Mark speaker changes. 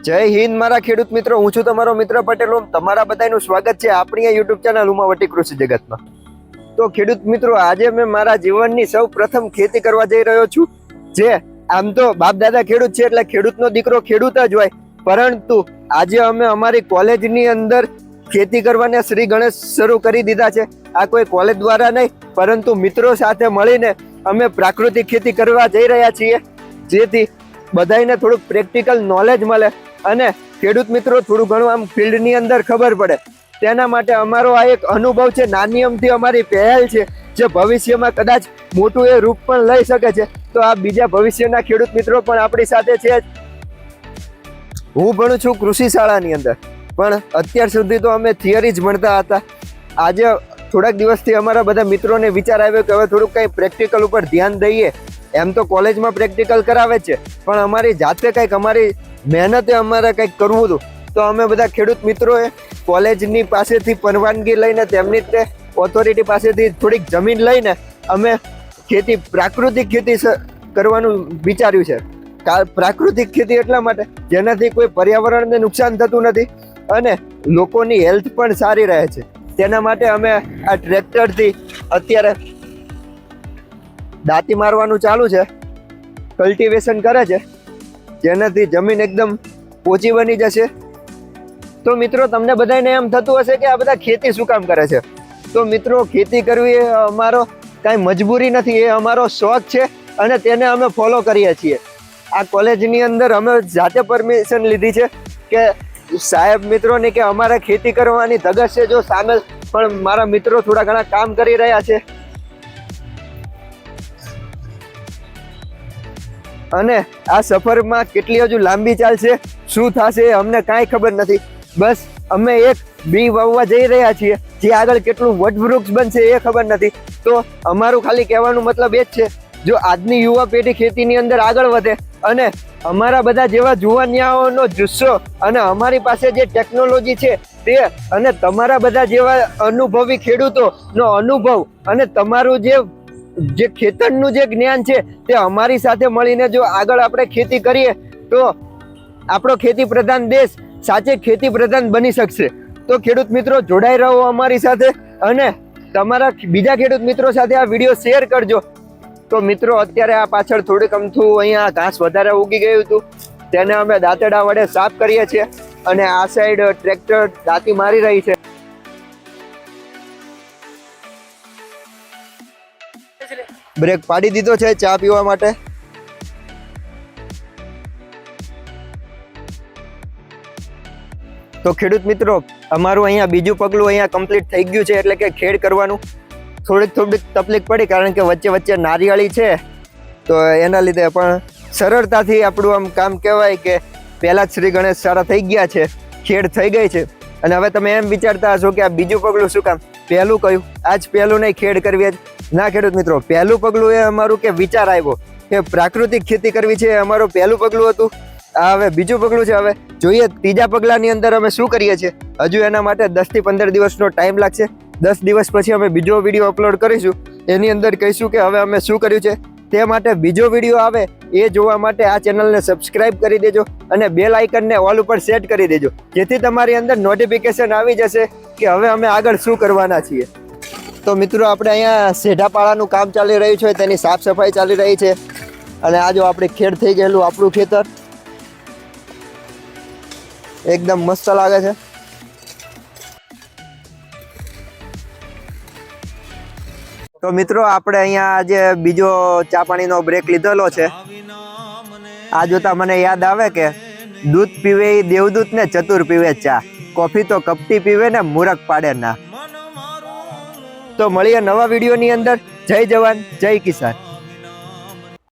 Speaker 1: જય હિન્દ મારા ખેડૂત મિત્રો, હું છું તમારો મિત્ર પટેલ. તમારા બધાનું સ્વાગત છે આપણી યુટ્યુબ ચેનલ ઉમાવટી કૃષિ જગતમાં. તો ખેડૂત મિત્રો, આજે મેં મારા જીવનની સૌ પ્રથમ ખેતી કરવા જઈ રહ્યો છું. જે આમ તો બાપ દાદા ખેડૂત છે એટલે ખેડૂતનો દીકરો ખેડૂત જ હોય, પરંતુ આજે અમે અમારી કોલેજની અંદર ખેતી કરવાને શ્રી ગણેશ શરૂ કરી દીધા છે. આ કોઈ કોલેજ દ્વારા નહીં, પરંતુ મિત્રો સાથે મળીને અમે પ્રાકૃતિક ખેતી કરવા જઈ રહ્યા છીએ, જેથી બધાને થોડુંક પ્રેક્ટિકલ નોલેજ મળે અને ખેડૂત મિત્રો થોડું ઘણું આમ ફિલ્ડની અંદર ખબર પડે. તેના માટે અમારો આ એક અનુભવ છે, નાની અમથી અમારી પહેલ છે, જે ભવિષ્યમાં કદાચ મોટું એ રૂપ પણ લઈ શકે છે. તો આ બીજા ભવિષ્યના ખેડૂત મિત્રો પણ આપણી સાથે છે. હું ભણું છું કૃષિ શાળાની અંદર, પણ અત્યાર સુધી તો અમે થિયરી જ ભણતા હતા. આજે થોડાક દિવસથી અમારા બધા મિત્રોને વિચાર આવ્યો કે હવે થોડુંક કંઈ પ્રેક્ટિકલ ઉપર ધ્યાન દઈએ. એમ તો કોલેજમાં પ્રેક્ટિકલ કરાવે છે, પણ અમારી જાતે કંઈક અમારી મહેનતે અમારે કંઈક કરવું હતું. તો અમે બધા ખેડૂત મિત્રોએ કોલેજની પાસેથી પરવાનગી લઈને, તેમની તે ઓથોરિટી પાસેથી થોડીક જમીન લઈને અમે ખેતી પ્રાકૃતિક ખેતી કરવાનું વિચાર્યું છે. પ્રાકૃતિક ખેતી એટલા માટે જેનાથી કોઈ પર્યાવરણને નુકસાન થતું નથી અને લોકોની હેલ્થ પણ સારી રહે છે. તેના માટે અમે આ ટ્રેક્ટરથી અત્યારે દાંતી મારવાનું ચાલુ છે, કલ્ટિવેશન કરે છે, જેનાથી જમીન એકદમ પોચી બની જશે. તો મિત્રો, તમને બધાને એમ થતું હશે કે આ બધા ખેતી શું કામ કરે છે? તો મિત્રો, ખેતી કરવી એ અમારો કાંઈ મજબૂરી નથી, એ અમારો શોખ છે અને તેને અમે ફોલો કરીએ છીએ. આ કોલેજની અંદર અમે જાતે પરમિશન લીધી છે કે સાહેબ મિત્રોની કે અમારે ખેતી કરવાની ધગશ છે. જો સામે પણ મારા મિત્રો થોડા ઘણા કામ કરી રહ્યા છે અને આ સફરમાં કેટલી હજુ લાંબી ચાલશે, શું થશે અમને કાંઈ ખબર નથી. બસ અમે એક બી વાવવા જઈ રહ્યા છીએ, જે આગળ કેટલું વટવૃક્ષ બનશે એ ખબર નથી. તો અમારું ખાલી કહેવાનું મતલબ એ જ છે, જો આજની યુવા પેઢી ખેતીની અંદર આગળ વધે અને અમારા બધા જેવા જુવાનિયાઓનો જુસ્સો અને અમારી પાસે જે ટેકનોલોજી છે તે, અને તમારા બધા જેવા અનુભવી ખેડૂતોનો અનુભવ અને તમારું જે ખેતરનું જે જ્ઞાન છે તે અમારી સાથે મળીને જો આગળ આપણે ખેતી કરીએ તો આપણો ખેતી પ્રધાન દેશ સાચે ખેતી પ્રધાન બની શકશે. તો ખેડૂત મિત્રો, જોડાઈ રહો અમારી સાથે અને તમારા બીજા ખેડૂત મિત્રો સાથે આ વિડીયો શેર કરજો. તો મિત્રો, અત્યારે આ પાછળ થોડીક અમથું અહીંયા ઘાસ વધારે ઉગી ગયું હતું, તેને અમે દાંતડા વડે સાફ કરીએ છીએ અને આ સાઈડ ટ્રેક્ટર દાંતી મારી રહી છે. બ્રેક પાડી દીધો છે ચા પીવા માટે. તો ખેડૂત મિત્રો, અમારું અહીંયા બીજું પગલું અહીંયા કમ્પ્લીટ થઈ ગયું છે, એટલે કે ખેડ કરવાનું. થોડીક તકલીફ પડી કારણ કે વચ્ચે વચ્ચે નારિયેળી છે, તો એના લીધે, પણ સરળતાથી આપણું આમ કામ કહેવાય કે પહેલાં જ શ્રી ગણેશ સારા થઈ ગયા છે, ખેડ થઈ ગઈ છે. અને હવે તમે એમ વિચારતા હશો કે આ બીજું પગલું શું કામ, પહેલું કયું? આજ પહેલું નહીં, ખેડ કરવી જ ના ખેડૂત મિત્રો. પહેલું પગલું એ અમારું કે વિચાર આવ્યો કે પ્રાકૃતિક ખેતી કરવી છે, એ અમારું પહેલું પગલું હતું. આ હવે બીજું પગલું છે. હવે જોઈએ ત્રીજા પગલાની અંદર અમે શું કરીએ છીએ. હજુ એના માટે 10 થી 15 દિવસનો ટાઈમ લાગશે. 10 દિવસ પછી અમે બીજો વિડીયો અપલોડ કરીશું, એની અંદર કહીશું કે હવે અમે શું કર્યું છે. તે માટે બીજો વિડીયો આવે એ જોવા માટે આ ચેનલને સબસ્ક્રાઇબ કરી દેજો અને બેલ આઇકનને ઓલ ઉપર સેટ કરી દેજો, જેથી તમારી અંદર નોટિફિકેશન આવી જશે કે હવે અમે આગળ શું કરવાના છીએ. તો મિત્રો, આપણે અહીંયા સેઢાપાળાનું કામ ચાલી રહ્યું છે, તેની સાફ સફાઈ ચાલી રહી છે. અને આ જો આપણે ખેડ થઈ ગયેલું આપણું ખેતર એકદમ મસ્ત લાગે છે. તો મિત્રો, આપણે અહીંયા આજે બીજો ચા પાણીનો બ્રેક લીધેલો છે. આ જોતા મને યાદ આવે કે દૂધ પીવે દેવદૂત ને ચતુર પીવે ચા, કોફી તો કપટી પીવે ને મૂરખ પાડે ના. તો મળીએ નવા વિડીયોની અંદર. જય જવાન, જય કિસાન.